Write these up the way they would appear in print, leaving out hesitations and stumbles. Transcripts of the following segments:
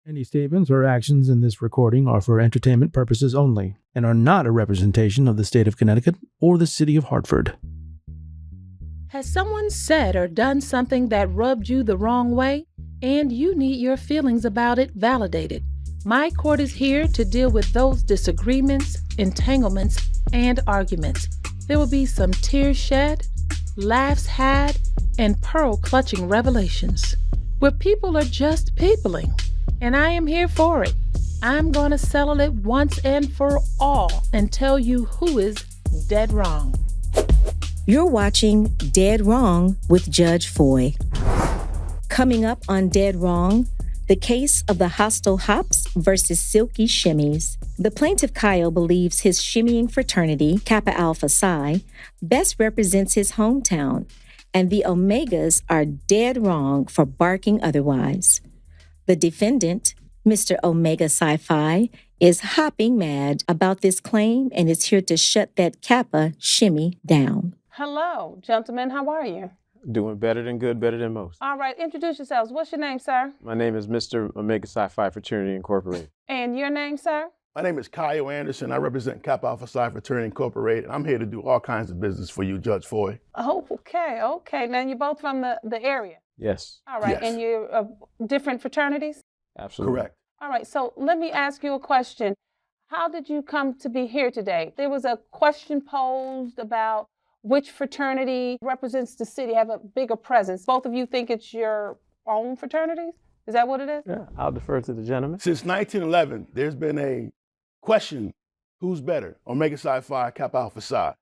Any statements or actions in this recording are for entertainment purposes only and are not a representation of the state of Connecticut or the city of Hartford. Has someone said or done something that rubbed you the wrong way, and you need your feelings about it validated? My court is here to deal with those disagreements, entanglements, and arguments. There will be some tears shed, laughs had, and pearl-clutching revelations, where people are just peopling. And I am here for it. I'm going to settle it once and for all and tell you who is dead wrong. You're watching Dead Wrong with Judge Foye. Coming up on Dead Wrong, the case of the hostile hops versus silky shimmies. The plaintiff Kyle believes his shimmying fraternity, Kappa Alpha Psi, best represents his hometown, and the Omegas are dead wrong for barking otherwise. The defendant, Mr. Omega Psi Phi, is hopping mad about this claim and is here to shut that Kappa shimmy down. Hello, gentlemen. How are you? Doing better than good, better than most. All right, introduce yourselves. What's your name, sir? My name is Mr. Omega Psi Phi Fraternity Incorporated. And your name, sir? My name is Kyle Anderson. I represent Kappa Alpha Psi Fraternity Incorporated. I'm here to do all kinds of business for you, Judge Foye. Oh, okay. Now you're both from the area? Yes. All right, Yes. And you're different fraternities? Absolutely. Correct. All right, so let me ask you a question. How did you come to be here today? There was a question posed about which fraternity represents the city, have a bigger presence. Both of you think it's your own fraternities? Is that what it is? Yeah, I'll defer to the gentleman. Since 1911, there's been a question, who's better, Omega Psi Phi, Kappa Alpha Psi?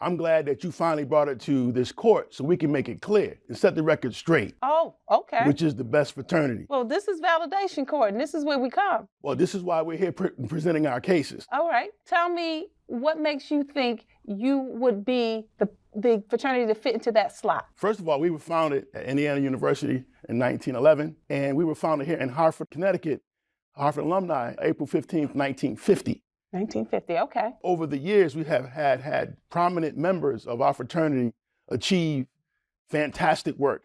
I'm glad that you finally brought it to this court so we can make it clear and set the record straight. Oh, okay. Which is the best fraternity. Well, this is validation court, and this is where we come. Well, this is why we're here presenting our cases. All right. Tell me what makes you think you would be the fraternity to fit into that slot? First of all, we were founded at Indiana University in 1911, and we were founded here in Hartford, Connecticut, Hartford alumni, April 15th, 1950. 1950, okay. Over the years, we have had prominent members of our fraternity achieve fantastic work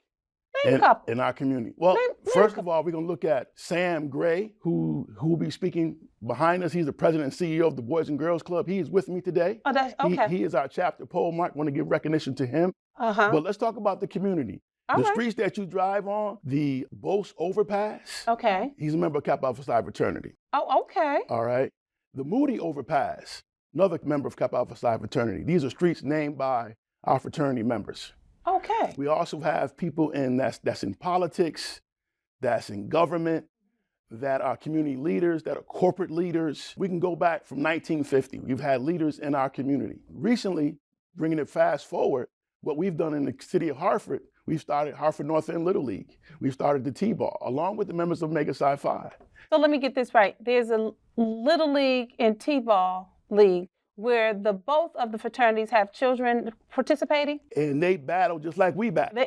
in our community. Well, first of all, we're going to look at Sam Gray, who will be speaking behind us. He's the president and CEO of the Boys and Girls Club. He is with me today. Oh, that's okay. He is our chapter pole mark. Want to give recognition to him. But let's talk about the community. The streets that you drive on, the Bose Overpass. Okay. He's a member of Kappa Alpha Psi Fraternity. Oh, okay. All right. The Moody Overpass, another member of Kappa Alpha Psi Fraternity. These are streets named by our fraternity members. Okay. We also have people that's in politics, that's in government, that are community leaders, that are corporate leaders. We can go back from 1950. We've had leaders in our community. Recently, bringing it fast forward, what we've done in the city of Hartford, we've started Hartford North End Little League. We've started the T-Ball, along with the members of Omega Psi Phi. So let me get this right. There's a Little League and T-Ball league where both of the fraternities have children participating? And they battle just like we battle.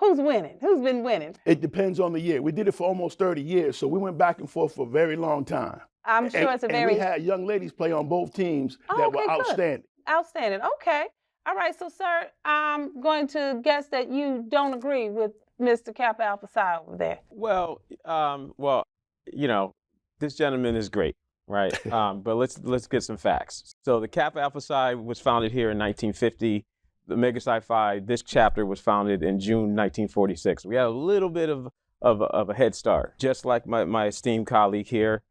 Who's winning? Who's been winning? It depends on the year. We did it for almost 30 years, so we went back and forth for a very long time. I'm sure it's a very... And we had young ladies play on both teams that were outstanding. Good. Outstanding, okay. All right, so sir, I'm going to guess that you don't agree with Mr. Kappa Alpha Psi over there. Well, you know, this gentleman is great, right? But let's get some facts. So the Kappa Alpha Psi was founded here in 1950. The Omega Psi Phi, this chapter was founded in June 1946. We had a little bit of a head start. Just like my esteemed colleague here,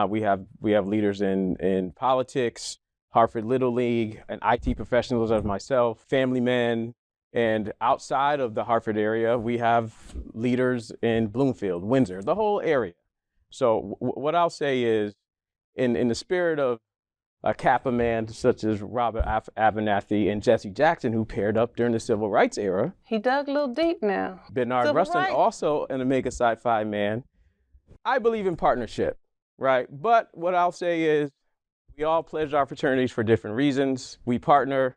we have leaders in politics, Hartford Little League, and IT professionals as myself, family men. And outside of the Hartford area, we have leaders in Bloomfield, Windsor, the whole area. So what I'll say is, in the spirit of a Kappa man such as Robert Abernathy and Jesse Jackson, who paired up during the Civil Rights era. He dug a little deep now. Bernard Rustin, also an Omega Psi Phi man. I believe in partnership, right? But what I'll say is, we all pledge our fraternities for different reasons. We partner.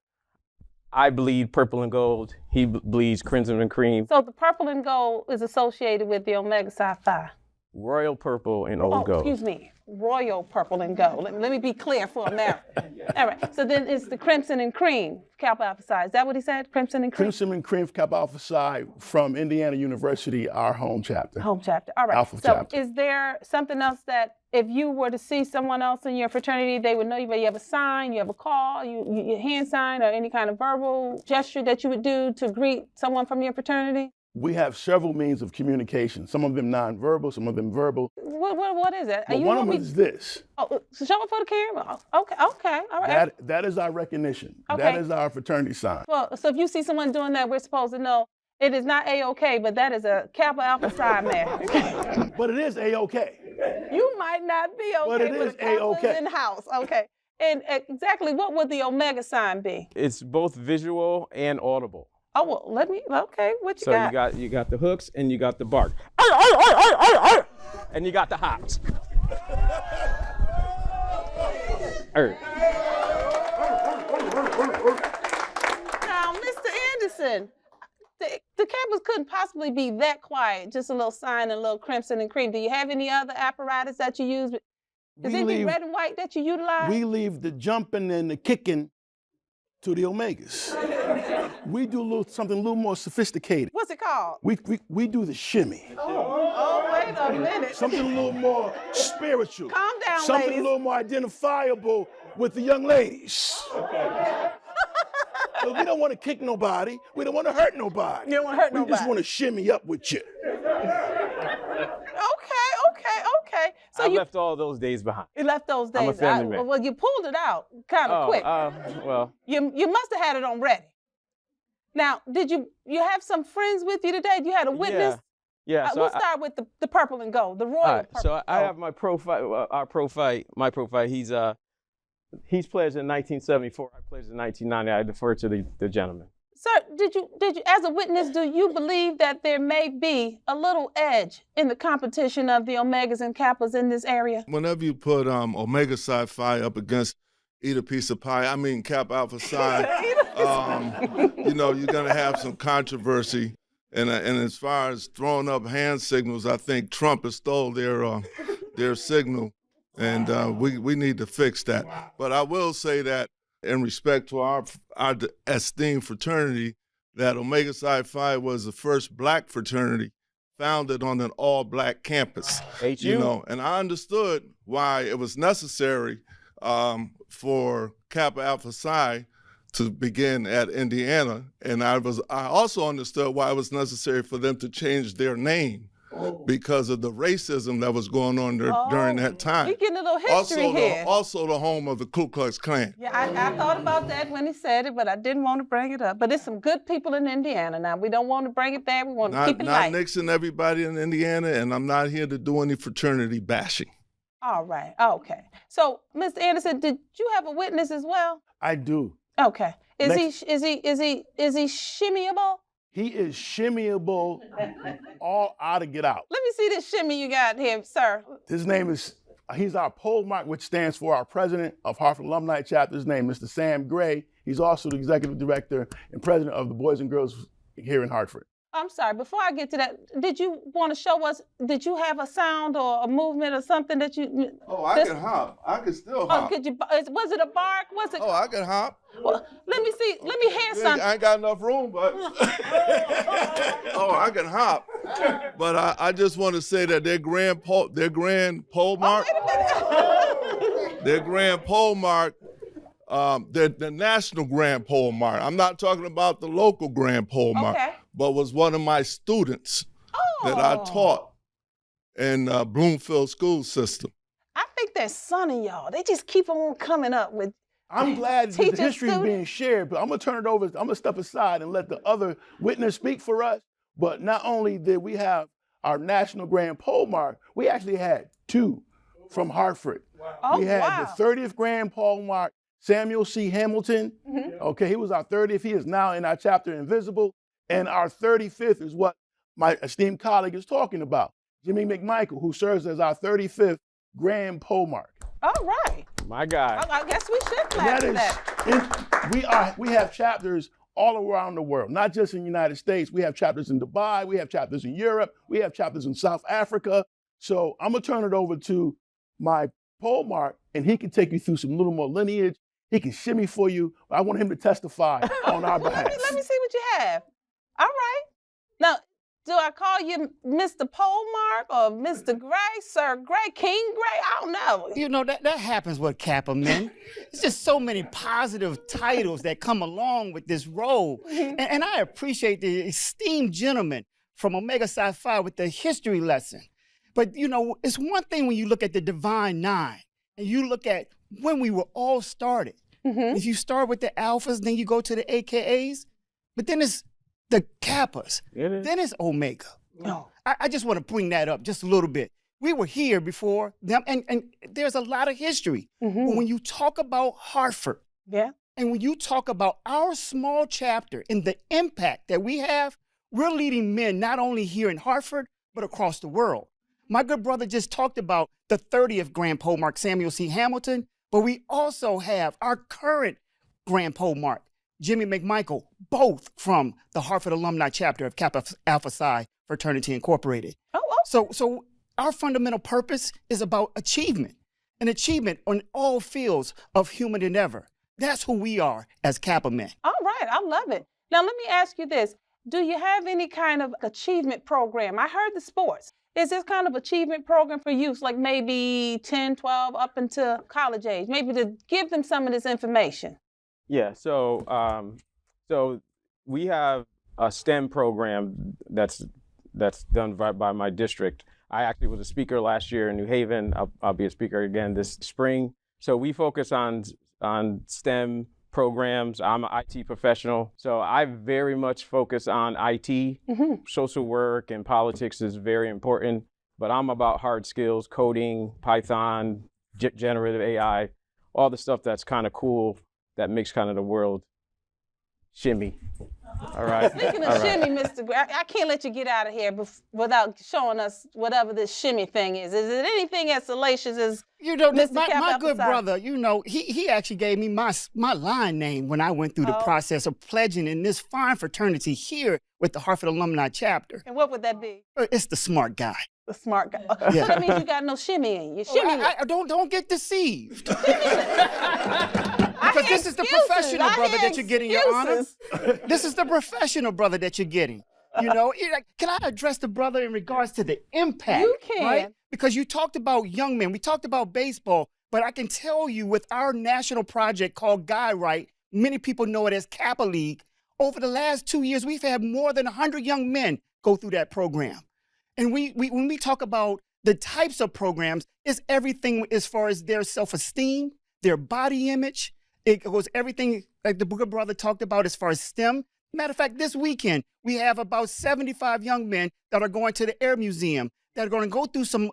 I bleed purple and gold. He bleeds crimson and cream. So the purple and gold is associated with the Omega Psi Phi. royal purple and old gold. Excuse me, royal purple and gold. Let me be clear for America. All right, so then it's the crimson and cream, Kappa Alpha Psi. Is that what he said, crimson and cream? Crimson and cream, Kappa Alpha Psi from Indiana University, our home chapter. Home chapter, all right. Alpha so chapter. Is there something else that if you were to see someone else in your fraternity, they would know you, but you have a sign, you have a call, you hand sign, or any kind of verbal gesture that you would do to greet someone from your fraternity? We have several means of communication, some of them nonverbal, some of them verbal. What is it? But one of them is this. Oh, so show it for the camera. Okay, all right. That is our recognition. Okay. That is our fraternity sign. Well, so if you see someone doing that, we're supposed to know it is not A-OK, but that is a Kappa Alpha Psi man. But it is A-OK. You might not be okay, But it is A-OK. in house. Okay. And exactly what would the Omega sign be? It's both visual and audible. Oh, well, okay, what you So got? you got the hooks and you got the bark. And you got the hops. Now, Mr. Anderson, the Kappas couldn't possibly be that quiet, just a little sign and a little crimson and cream. Do you have any other apparatus that you use? Is it red and white that you utilize? We leave the jumping and the kicking to the Omegas. We do something a little more sophisticated. What's it called? We do the shimmy. Oh, wait a minute. Something a little more spiritual. Calm down, Something ladies. a little more identifiable with the young ladies. So we don't want to kick nobody. We don't want to hurt nobody. You don't want to hurt We nobody. just want to shimmy up with you. Okay. So I you left all those days behind. left those days. I'm a family man. Well, you pulled it out kind of quick. Well, You must have had it on ready. Now, did you have some friends with you today? You had a witness? yeah. So We'll start with the purple and gold, the royal all right, purple. so I and have my pro fight, my pro fight. He's pledged in 1974. I pledged in 1990. I defer to the gentleman. Sir, did you, as a witness, do you believe that there may be a little edge in the competition of the Omegas and Kappas in this area? Whenever you put Omega Psi Phi up against Eat a Piece of Pie, I mean Kappa Alpha Psi, you're going to have some controversy. And as far as throwing up hand signals, I think Trump has stole their signal, and we need to fix that. But I will say that in respect to our esteemed fraternity, that Omega Psi Phi was the first black fraternity founded on an all-black campus. And I understood why it was necessary for Kappa Alpha Psi to begin at Indiana, and I also understood why it was necessary for them to change their name because of the racism that was going on there during that time. We're getting a little history here. Also the home of the Ku Klux Klan. Yeah, I thought about that when he said it, but I didn't want to bring it up. But there's some good people in Indiana now. We don't want to bring it there. We want to keep it light. Not Nixon, everybody in Indiana, and I'm not here to do any fraternity bashing. All right. Okay. So, Mr. Anderson, did you have a witness as well? I do. Okay. Is he shimmyable? He is shimmyable all out to get out. Let me see this shimmy you got here, sir. His name is, he's our pole mark, which stands for our president of Hartford Alumni Chapter. His name is Mr. Sam Gray. He's also the executive director and president of the Boys and Girls here in Hartford. I'm sorry, before I get to that, did you want to show us, did you have a sound or a movement or something that you... Oh, I can hop. I can still hop. Could you, was it a bark? Was it... Oh, I can hop. Well, let me see, let me hear something. I ain't got enough room, but... I can hop. But I just want to say that their grand pole mark... Wait a minute. Their grand pole mark, the national grand pole mark. I'm not talking about the local grand pole mark. Okay. But was one of my students that I taught in Bloomfield school system. I think there's some of y'all. They just keep on coming up with. I'm glad that the history is student. being shared, but I'm gonna turn it over. I'm gonna step aside and let the other witness speak for us. But not only did we have our national grand pole mark, we actually had two from Hartford. Oh, we had wow. the 30th grand pole mark, Samuel C. Hamilton. Okay, he was our 30th. He is now in our chapter Invisible. And our 35th is what my esteemed colleague is talking about, Jimmy McMichael, who serves as our 35th grand pole mark. All right. My guy. I guess we should clap for that. We have chapters all around the world, not just in the United States. We have chapters in Dubai. We have chapters in Europe. We have chapters in South Africa. So I'm gonna turn it over to my pole mark, and he can take you through some little more lineage. He can shimmy for you. But I want him to testify on our behalf. Let me see what you have. All right. Now, do I call you Mr. Polemark or Mr. Gray, Sir Gray, King Gray? I don't know. You know, that happens with KAPPA men. It's just so many positive titles that come along with this role. And I appreciate the esteemed gentleman from Omega Psi Phi with the history lesson. But, you know, it's one thing when you look at the Divine Nine and you look at when we were all started. If you start with the Alphas, then you go to the AKAs, but then it's the Kappas, then it's Omega. Oh. I just want to bring that up just a little bit. We were here before them, and there's a lot of history. But when you talk about Hartford, and when you talk about our small chapter and the impact that we have, we're leading men not only here in Hartford, but across the world. My good brother just talked about the 30th Grand Pole Mark, Samuel C. Hamilton, but we also have our current Grand Pole Mark, Jimmy McMichael, both from the Hartford alumni chapter of Kappa Alpha Psi Fraternity Incorporated. So our fundamental purpose is about achievement, and achievement on all fields of human endeavor. That's who we are as Kappa men. All right, I love it. Now let me ask you this. Do you have any kind of achievement program? I heard the sports. Is this kind of achievement program for youth, like maybe 10, 12, up into college age, maybe to give them some of this information? Yeah, so we have a STEM program that's done by my district. I actually was a speaker last year in New Haven. I'll be a speaker again this spring. So we focus on STEM programs. I'm an IT professional, so I very much focus on IT. Social work and politics is very important, but I'm about hard skills, coding, Python, generative AI, all the stuff that's kind of cool, that makes kind of the world shimmy. All right. Speaking of shimmy, Mr. Gray, I can't let you get out of here without showing us whatever this shimmy thing is. Is it anything as salacious as Mr. My good brother, you know, he actually gave me my line name when I went through the process of pledging in this fine fraternity here with the Hartford Alumni Chapter. And what would that be? It's the smart guy. The smart guy. So that means you got no shimmy in you. Shimmy. Don't get deceived. Because this is the professional brother that you're getting, Your Honor. This is the professional brother that you're getting. You know, can I address the brother in regards to the impact? You can. Right? Because you talked about young men, we talked about baseball, but I can tell you with our national project called Guy Right, many people know it as Kappa League, over the last 2 years, we've had more than 100 young men go through that program. And when we talk about the types of programs, it's everything as far as their self-esteem, their body image. It goes everything like the good brother talked about as far as STEM. Matter of fact, this weekend, we have about 75 young men that are going to the Air Museum, that are going to go through some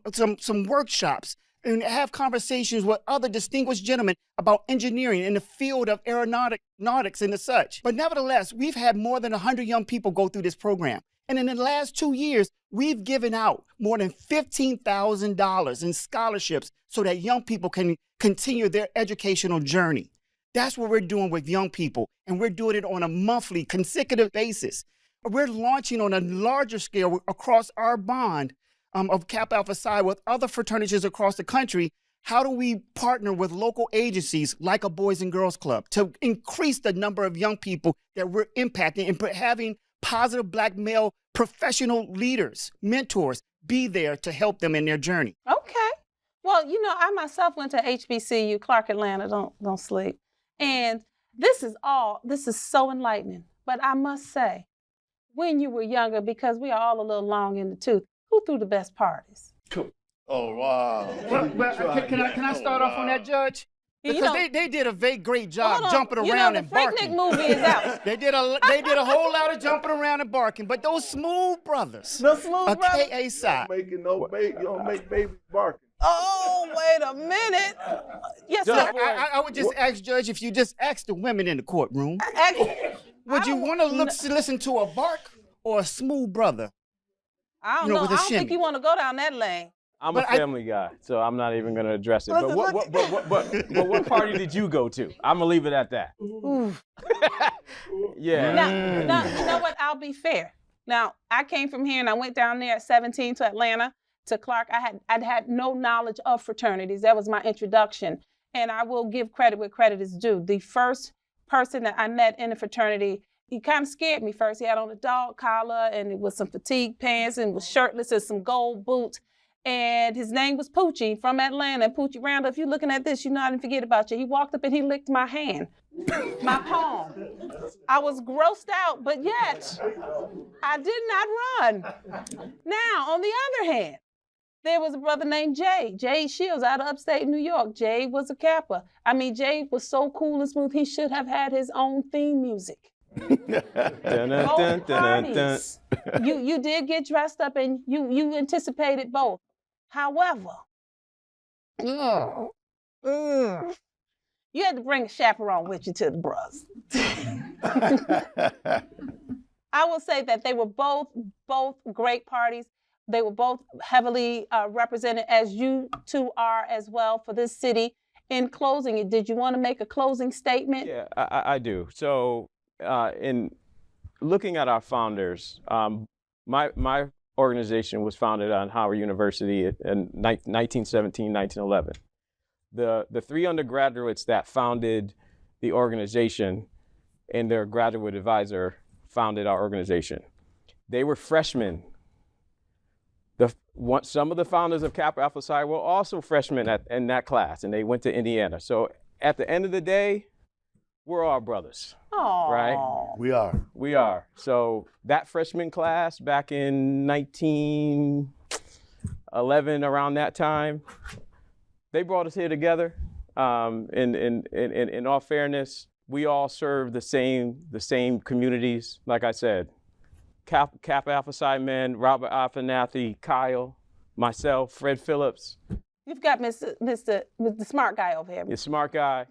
workshops and have conversations with other distinguished gentlemen about engineering in the field of aeronautics and the such. But nevertheless, we've had more than 100 young people go through this program. And in the last 2 years, we've given out more than $15,000 in scholarships so that young people can continue their educational journey. That's what we're doing with young people, and we're doing it on a monthly, consecutive basis. We're launching on a larger scale across our bond of Kappa Alpha Psi with other fraternities across the country. How do we partner with local agencies like a Boys and Girls Club to increase the number of young people that we're impacting and having positive Black male professional leaders, mentors, be there to help them in their journey? Okay. Well, you know, I myself went to HBCU, Clark Atlanta, don't sleep. And this is so enlightening. But I must say, when you were younger, because we are all a little long in the tooth, who threw the best parties? Oh, wow. Well, can I start off on that, Judge? Because they did a very great job jumping around and barking. The Freaknik movie is out. They did a whole lot of jumping around and barking. But those smooth brothers, the smooth brothers, KA side, you don't make babies barking. Oh, wait a minute. Yes, sir. I would just ask, Judge, if you just ask the women in the courtroom, would you want to listen to a bark or a smooth brother? I don't know. I don't think you want to go down that lane. I'm a family guy, so I'm not even going to address it. But what party did you go to? I'm going to leave it at that. Yeah. Now, you know what? I'll be fair. Now, I came from here and I went down there at 17 to Atlanta to Clark, I'd had no knowledge of fraternities. That was my introduction. And I will give credit where credit is due. The first person that I met in a fraternity, he kind of scared me first. He had on a dog collar and it was some fatigue pants and was shirtless and some gold boots. And his name was Poochie from Atlanta. Poochie Randall, if you're looking at this, you know I didn't forget about you. He walked up and he licked my hand, my palm. I was grossed out, but yet I did not run. Now, on the other hand, there was a brother named Jay Shields out of upstate New York. Jay was a KAPPA. I mean, Jay was so cool and smooth, he should have had his own theme music. Both parties. You did get dressed up and you anticipated both. However, you had to bring a chaperone with you to the bros. I will say that they were both great parties. They were both heavily represented, as you two are as well, for this city. In closing, did you want to make a closing statement? Yeah, I do. So in looking at our founders, my organization was founded on Howard University in 1917, 1911. The three undergraduates that founded the organization and their graduate advisor founded our organization. They were freshmen. Some of the founders of Kappa Alpha Psi were also freshmen in that class, and they went to Indiana. So at the end of the day, we're all brothers. Aww. Right? We are. So that freshman class back in 1911, around that time, they brought us here together. In all fairness, we all serve the same communities. Like I said, Kappa Alpha Psi men, Robert Afanathi, Kyle, myself, Fred Phillips. You've got the smart guy over here. The smart guy.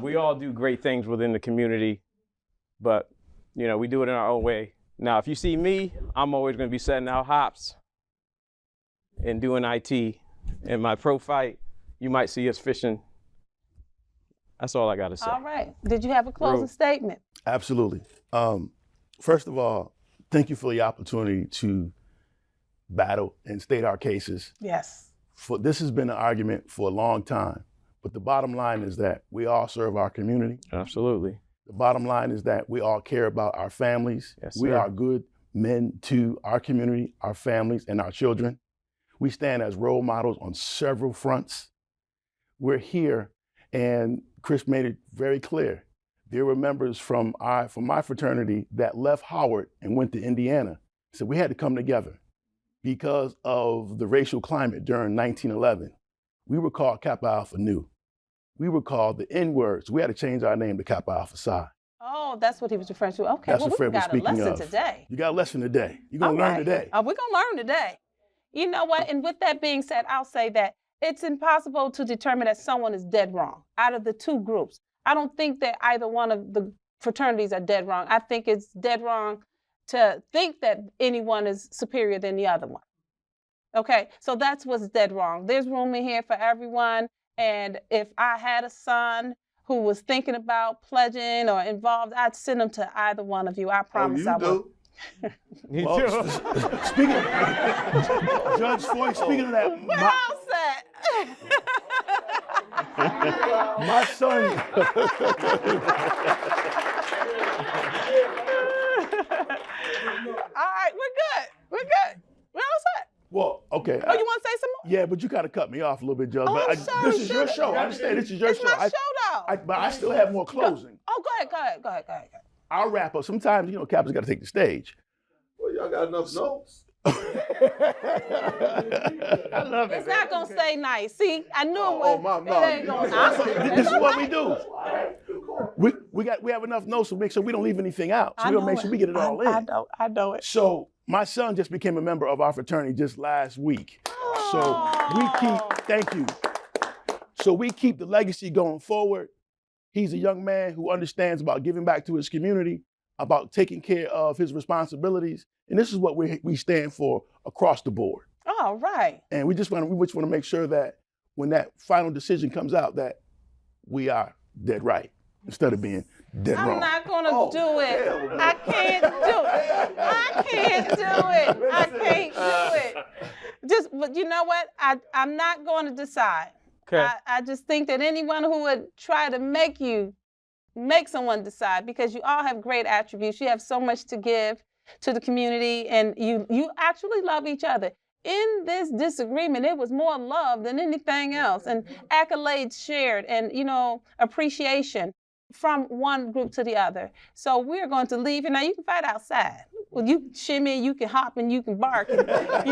We all do great things within the community, but we do it in our own way. Now, if you see me, I'm always going to be setting out hops and doing IT. In my pro fight, you might see us fishing. That's all I got to say. All right. Did you have a closing statement? Absolutely. First of all, thank you for the opportunity to battle and state our cases. Yes. This has been an argument for a long time, but the bottom line is that we all serve our community. Absolutely. The bottom line is that we all care about our families. Yes, we sir. are good men to our community, our families, and our children. We stand as role models on several fronts. We're here, and Chris made it very clear. There were members from my fraternity that left Howard and went to Indiana. So we had to come together because of the racial climate during 1911. We were called Kappa Alpha Nu. We were called the N-word, so we had to change our name to Kappa Alpha Psi. Oh, that's what he was referring to. Okay, That's well, what Fred we was got a speaking lesson of. today. You got a lesson today. You're gonna learn today. We're gonna learn today. You know what? And with that being said, I'll say that it's impossible to determine that someone is dead wrong out of the two groups. I don't think that either one of the fraternities are dead wrong. I think it's dead wrong to think that anyone is superior than the other one. Okay, so that's what's dead wrong. There's room in here for everyone. And if I had a son who was thinking about pledging or involved, I'd send him to either one of you. I promise I would. Well, speaking of, Judge Foye, speaking of that, We're all set. my son. All right, we're good. We're good. We're all set. Well, okay. Oh, you want to say some more? Yeah, but you gotta cut me off a little bit, Judge. Oh, But I'm sorry, this is your show. I understand this is your It's show. my showdown. But I still have more closing. Oh, go ahead. I'll wrap up. Sometimes, Kappa's got to take the stage. Well, y'all got enough notes. I love it. It's not going to stay nice. See, I knew it Oh, was. Mom, It no. ain't gonna This is what we do. We have enough notes to make sure we don't leave anything out. So we're gonna make sure we get it all in. I know it. So my son just became a member of our fraternity just last week. So thank you. So we keep the legacy going forward. He's a young man who understands about giving back to his community, about taking care of his responsibilities. And this is what we stand for across the board. All right. And we just want to make sure that when that final decision comes out, that we are dead right instead of being dead wrong. I'm not going to do it. I can't do it. I can't do it. But you know what? I'm not going to decide. Okay. I just think that anyone who would try to make someone decide, because you all have great attributes. You have so much to give to the community, and you actually love each other. In this disagreement, it was more love than anything else, and accolades shared, and appreciation from one group to the other. So we're going to leave, and now you can fight outside. Well, you can shimmy, you can hop, and you can bark. And, he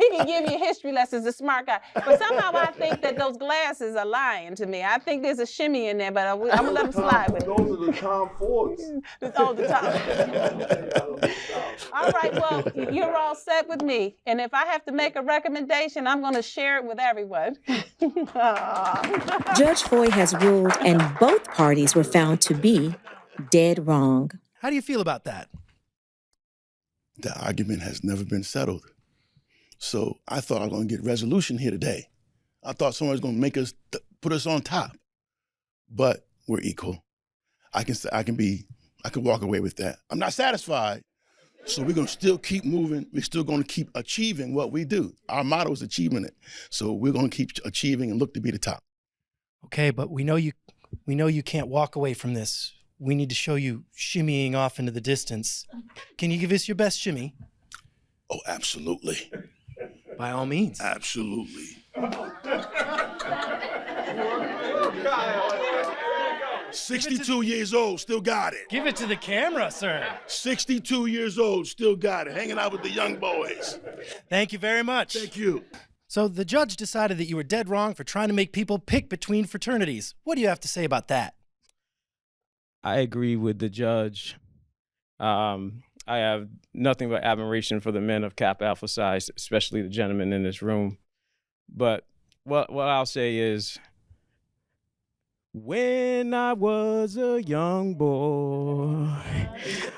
can give you history lessons, the smart guy. But somehow I think that those glasses are lying to me. I think there's a shimmy in there, but I'm gonna let him slide with it. Those are the Tom Fords. Oh, the Tom. All right, well, you're all set with me. And if I have to make a recommendation, I'm gonna share it with everyone. Judge Foye has ruled, and both parties were found to be dead wrong. How do you feel about that? The argument has never been settled. So I thought I was going to get resolution here today. I thought someone was going to make us, put us on top. But we're equal. I can walk away with that. I'm not satisfied. So we're going to still keep moving. We're still going to keep achieving what we do. Our motto is achieving it. So we're going to keep achieving and look to be the top. Okay, but we know you can't walk away from this. We need to show you shimmying off into the distance. Can you give us your best shimmy? Oh, absolutely. By all means. Absolutely. 62 years old, still got it. Give it to the camera, sir. 62 years old, still got it. Hanging out with the young boys. Thank you very much. Thank you. So the judge decided that you were dead wrong for trying to make people pick between fraternities. What do you have to say about that? I agree with the judge. I have nothing but admiration for the men of Kappa Alpha Psi, especially the gentlemen in this room. But what I'll say is, when I was a young boy,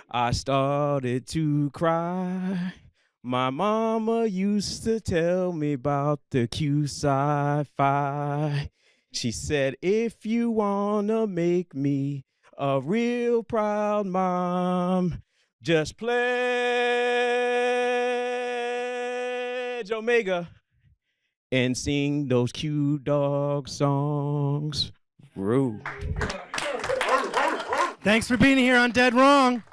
I started to cry. My mama used to tell me about the PSI PHI. She said, if you wanna make me a real proud mom, just pledge Omega and sing those cute dog songs. Rue. Thanks for being here on Dead Wrong.